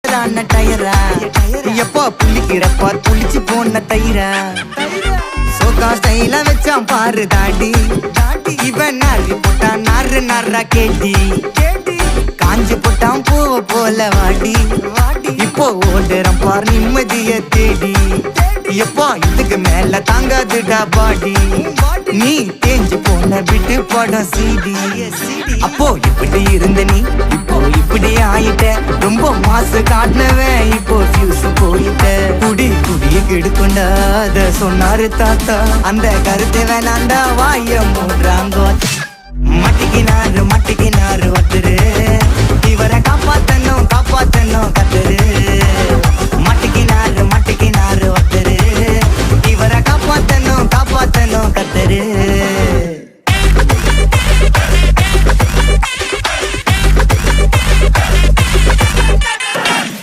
டயரா எப்போ புள்ளிக்கிறப்பா புளிச்சு போன தயிரா சோகா ஸ்டைல வச்சான் பாரு தாடி இவன் நாரி போட்டான் நாரா கேட்டி காஞ்சி போட்டான் பூவ போல வாடி இப்போ ஓடுறான் பார் நிம்மதிய தேடி எப்போ இதுக்கு மேல தாங்காதுடா பாடி நீ தேஞ்சு போன விட்டு படம் சீடி அப்போ இப்படி இருந்த நீ இப்போ இப்படி ஆயிட்ட ரொம்ப மாசு காட்டினவன் இப்போ ஃபியூஸ் போயிட்ட குடிய கெடுக்கொண்டா அத சொன்னாரு தாத்தா அந்த கருத்தை வேணாண்டா வாய மூடுறாங்க மட்டிக்கினாரு ஒருத்தரு இவரை காப்பாத்தணும் கத்துரு